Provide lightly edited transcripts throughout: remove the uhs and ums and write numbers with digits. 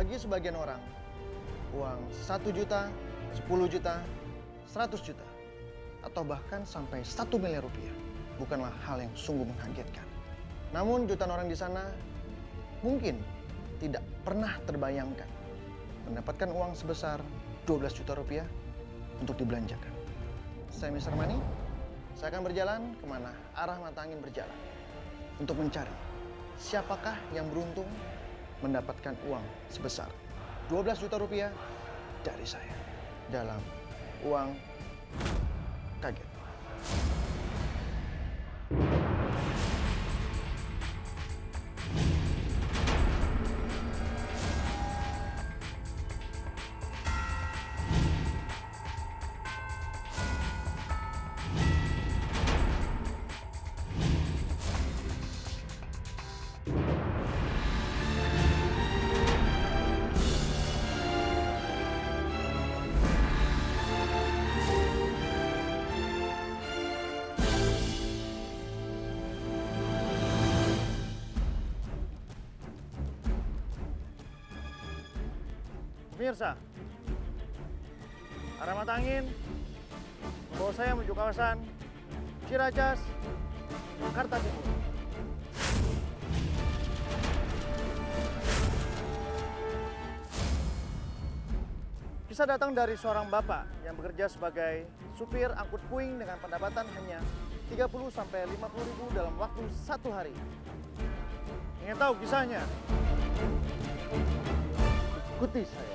Bagi sebagian orang, uang 1 juta, 10 juta, 100 juta, atau bahkan sampai 1 miliar rupiah bukanlah hal yang sungguh mengagetkan. Namun jutaan orang di sana mungkin tidak pernah terbayangkan mendapatkan uang sebesar 12 juta rupiah untuk dibelanjakan. Saya Mr. Money, saya akan berjalan kemana arah mata angin berjalan untuk mencari siapakah yang beruntung mendapatkan uang sebesar 12 juta rupiah dari saya dalam uang kaget. Pemirsa, arah mata angin membawa saya menuju kawasan Ciracas, Jakarta Timur. Kisah datang dari seorang bapak yang bekerja sebagai supir angkut puing dengan pendapatan hanya 30 sampai 50 ribu dalam waktu 1 hari. Ingin tahu kisahnya? Ikuti saya.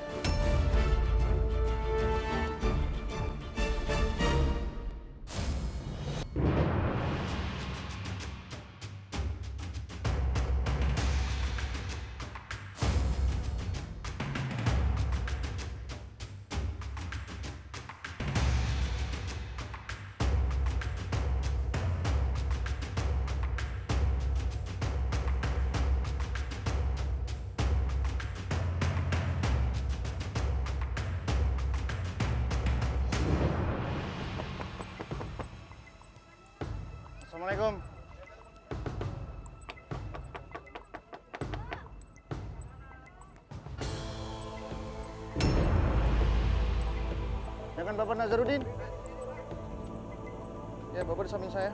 Assalamualaikum. Ya kan Bapak Nazarudin? Ya, Bapak di samping saya.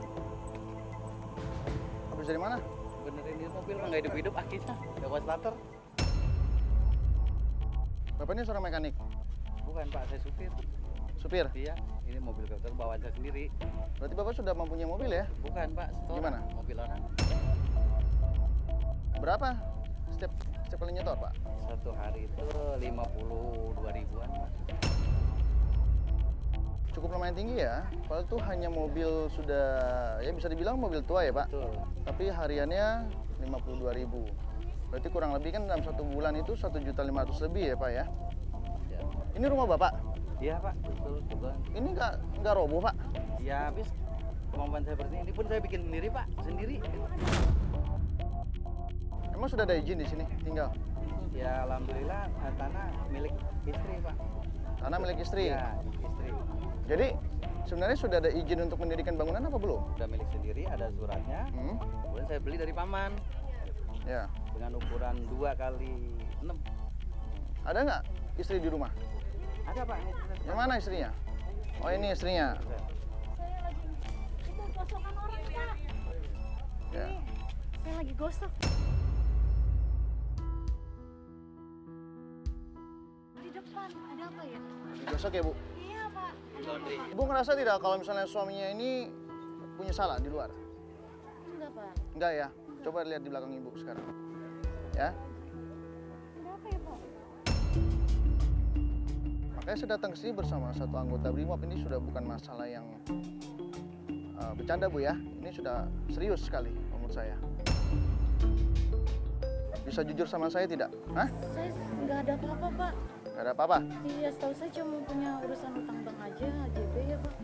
Habis dari mana? Benerin ini mobil mah nggak hidup-hidup akhirnya. Udah buat starter. Bapak ini seorang mekanik. Bukan Pak, saya supir. Supir? Iya, ini mobil dokter bawaan saya sendiri. Berarti Bapak sudah mempunyai mobil ya? Bukan Pak, store. Gimana? Mobil orang. Berapa setiap kali nyetor, Pak? Satu hari itu 52 ribuan Pak. Cukup lumayan tinggi ya. Padahal itu hanya mobil sudah, ya bisa dibilang mobil tua ya, Pak? Betul. Tapi hariannya 52.000. Berarti kurang lebih kan dalam 1 bulan itu 1.500.000 lebih ya, Pak ya? Ya. Ini rumah Bapak? Iya Pak, betul. Ini nggak roboh, Pak? Ya habis kemampuan saya seperti ini pun saya bikin sendiri Pak, sendiri. Emang sudah ada izin di sini tinggal? Ya alhamdulillah tanah milik istri Pak. Tanah milik istri? Ya, istri. Jadi sebenarnya sudah ada izin untuk mendirikan bangunan apa belum? Udah milik sendiri, ada suratnya. Kemudian saya beli dari paman. Ya. Dengan ukuran 2 kali 6. Ada nggak istri di rumah? Ada Pak. Yang mana istrinya? Oh ini istrinya. Saya lagi itu gosokan orang Pak. Ya. Ini saya lagi gosok. Di depan ada apa ya? Digosok ya, Bu? Iya Pak. Ada Laundry. apa, Pak? Ibu ngerasa tidak kalau misalnya suaminya ini punya salah di luar? Enggak Pak. Enggak ya? Coba lihat di belakang Ibu sekarang. Ya. Ada apa ya Pak? Makanya saya datang ke sini bersama satu anggota BRIMOB. Ini sudah bukan masalah yang bercanda, Bu ya. Ini sudah serius sekali menurut saya. Bisa jujur sama saya tidak? Hah? Saya nggak ada apa-apa Pak. Nggak ada apa-apa? Iya, setahu saya cuma punya urusan utang bank aja, AJB ya Pak.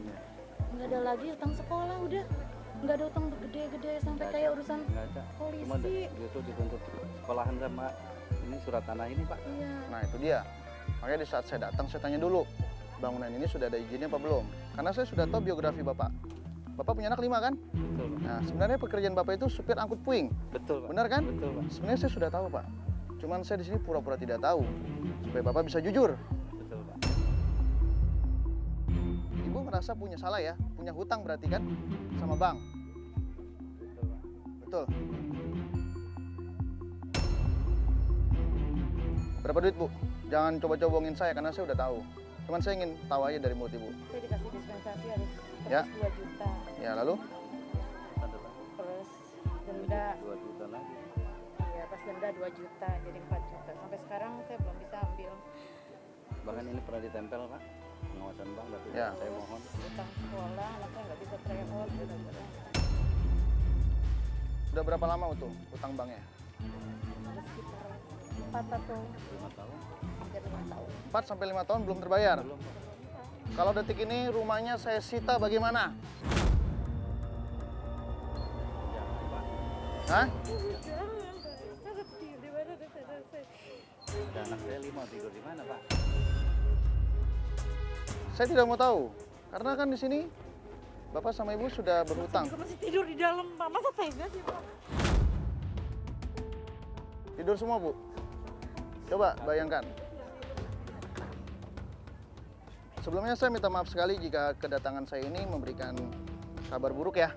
Nggak ada lagi utang sekolah udah. Nggak ada utang gede-gede sampai Nggak kayak ada. urusan Nggak ada. Cuma polisi. itu dituntut sekolahan sama ini surat tanah ini Pak. Iya. Nah itu dia. Makanya di saat saya datang saya tanya dulu, bangunan ini sudah ada izinnya apa belum? Karena saya sudah tahu biografi Bapak. Bapak punya anak 5 kan? Betul Pak. Nah sebenarnya pekerjaan Bapak itu supir angkut puing. Betul Pak. Benar kan? Betul Pak. Sebenarnya saya sudah tahu Pak. Cuman saya di sini pura-pura tidak tahu supaya Bapak bisa jujur. Betul, Pak. Ibu merasa punya salah ya, punya hutang berarti kan sama bank. Betul, Pak. Betul. Berapa duit, Bu? Jangan coba-coba bohongin saya karena saya udah tahu. Cuman saya ingin tahu aja dari mulut Ibu. Saya dikasih dispensasi harus Ya. tebus 2 juta. Ya, lalu? Ada, Pak. Terus denda, 2 juta lagi. ya pas denda 2 juta jadi 4 juta. Sampai sekarang saya belum bisa ambil. Bahkan ini pernah ditempel, Pak. Pengawasan bank, tapi Ya. saya mohon. Utang sekolah, anak saya nggak bisa travel. Udah berapa lama tuh utang banknya? Ada sekitar 4 atau 5 tahun. hampir 5 tahun. 4 sampai 5 tahun belum terbayar. Belum, Pak. Kalau detik ini rumahnya saya sita bagaimana? Jangan, Pak. Hah? Ada anak saya 5 tidur di mana, Pak? Saya tidak mau tahu. Karena kan di sini Bapak sama Ibu sudah berhutang. Juga masih tidur di dalam, Pak. Masa tega sih, Pak? Tidur semua, Bu? Coba bayangkan. Sebelumnya saya minta maaf sekali jika kedatangan saya ini memberikan kabar buruk ya.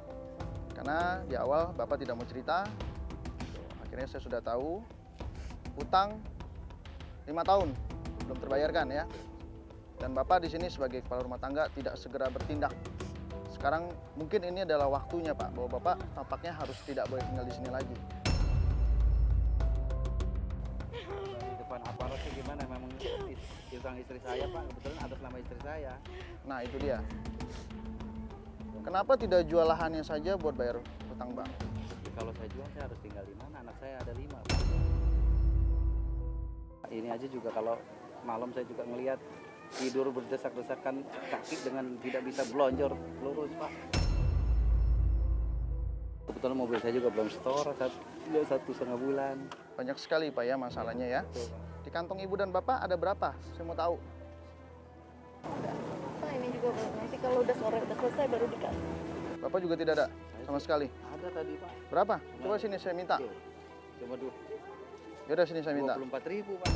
Karena di awal Bapak tidak mau cerita. Akhirnya saya sudah tahu hutang 5 tahun belum terbayarkan ya. Dan Bapak di sini sebagai kepala rumah tangga tidak segera bertindak. Sekarang mungkin ini adalah waktunya, Pak, bahwa Bapak tampaknya harus tidak boleh tinggal di sini lagi. Di depan aparat sih gimana? Memang utang istri saya, Pak. Kebetulan atas nama istri saya. Nah, itu dia. Kenapa tidak jual lahannya saja buat bayar hutang bank? Kalau saya jual, saya harus tinggal di mana? Anak saya ada 5, Pak. Ini aja juga kalau malam saya juga ngelihat tidur berdesak-desakan kaki dengan tidak bisa belonjor lurus, Pak. Kebetulan mobil saya juga belum store 1,5 bulan. Banyak sekali, Pak, ya masalahnya ya. Betul, Pak. Di kantong Ibu dan Bapak ada berapa? Saya mau tahu. Nah, ini juga nanti kalau udah sore udah selesai baru dikasih. Bapak juga tidak ada sama sekali. Ada tadi, Pak. Berapa? Coba sini saya minta. Tuh. Cuma Yaudah sini saya minta. 24.000, Pak.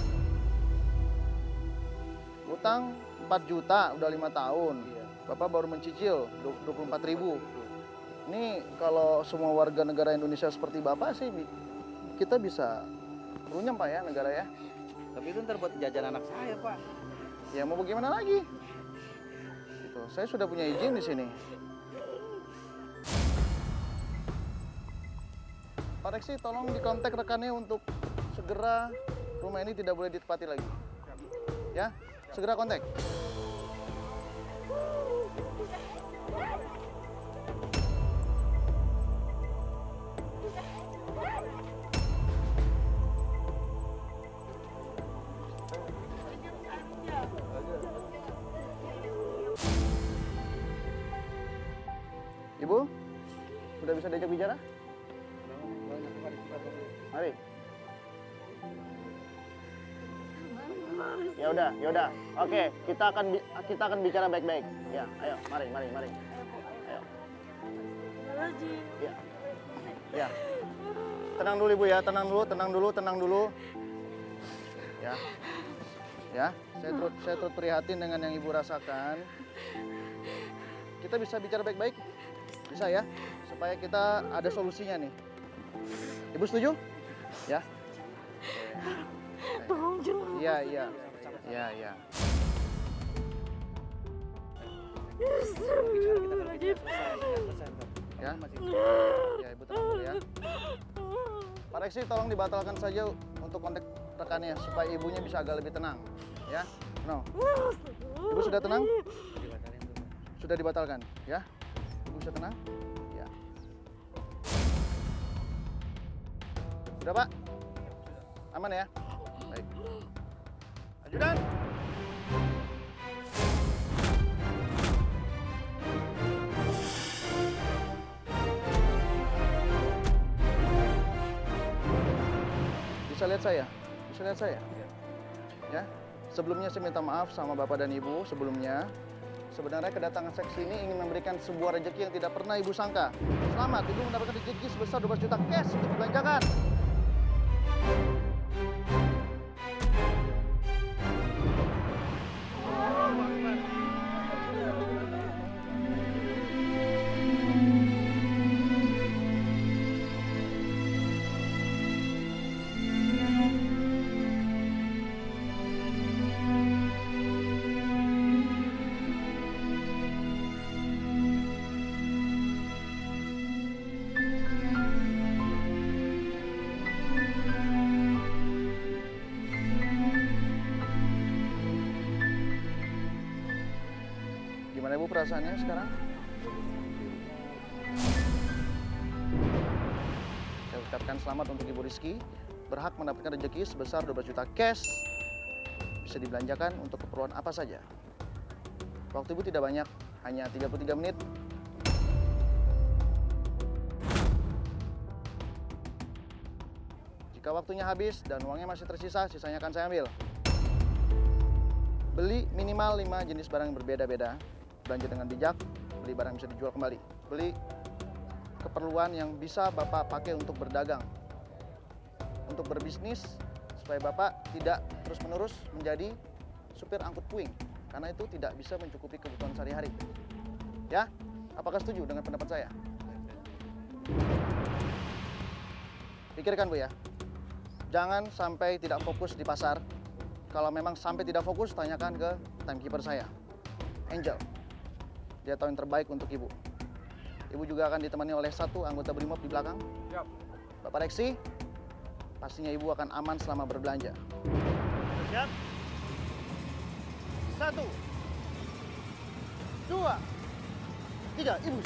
Utang 4 juta udah 5 tahun. Iya. Bapak baru mencicil 24.000. Ini kalau semua warga negara Indonesia seperti Bapak sih kita bisa runyam, Pak, ya negara ya. Tapi itu ntar buat jajan anak saya, Pak. Ya mau bagaimana lagi? Gitu. Saya sudah punya izin di sini. Pak Reksi, tolong dikontak rekannya untuk segera rumah ini tidak boleh ditempati lagi. Ya, segera kontak. Ibu, sudah bisa diajak bicara? Mari. Ya udah. Oke, kita akan bicara baik-baik. Ya, ayo, mari. Ayo. Ya. Ya. Tenang dulu Ibu ya, tenang dulu. Ya. Ya, saya turut prihatin dengan yang Ibu rasakan. Kita bisa bicara baik-baik? Bisa ya? Supaya kita ada solusinya nih. Ibu setuju? Ya. Tolong jangan. Iya. Ya. Ya. Ya, Ibu tenang dulu ya. Pak Reksi, tolong dibatalkan saja untuk kontak rekannya supaya ibunya bisa agak lebih tenang. Ya. No. Ibu sudah tenang? Sudah dibatalkan, ya? Ibu bisa tenang? Ya. Sudah, Pak? Aman ya? Baik. Ajudan! Bisa lihat saya? Ya. Sebelumnya saya minta maaf sama Bapak dan Ibu sebelumnya. Sebenarnya kedatangan saya ke sini ingin memberikan sebuah rezeki yang tidak pernah Ibu sangka. Selamat, Ibu mendapatkan rezeki sebesar 12 juta cash untuk dibelanjakan. perasaannya sekarang? Saya ucapkan selamat untuk Ibu Rizky, berhak mendapatkan rezeki sebesar 12 juta cash. Bisa dibelanjakan untuk keperluan apa saja. Waktu Ibu tidak banyak, hanya 33 menit. Jika waktunya habis dan uangnya masih tersisa, sisanya akan saya ambil. Beli minimal 5 jenis barang yang berbeda-beda. Belanja dengan bijak, beli barang yang bisa dijual kembali. Beli keperluan yang bisa Bapak pakai untuk berdagang, untuk berbisnis, supaya Bapak tidak terus-menerus menjadi supir angkut puing, karena itu tidak bisa mencukupi kebutuhan sehari-hari. Ya, apakah setuju dengan pendapat saya? Pikirkan Bu ya, jangan sampai tidak fokus di pasar. Kalau memang sampai tidak fokus, tanyakan ke timekeeper saya, Angel. Dia tahu yang terbaik untuk Ibu. Ibu juga akan ditemani oleh 1 anggota Brimob di belakang. Siap. Bapak Reksi, pastinya Ibu akan aman selama berbelanja. Siap. 1, 2, 3, Ibu.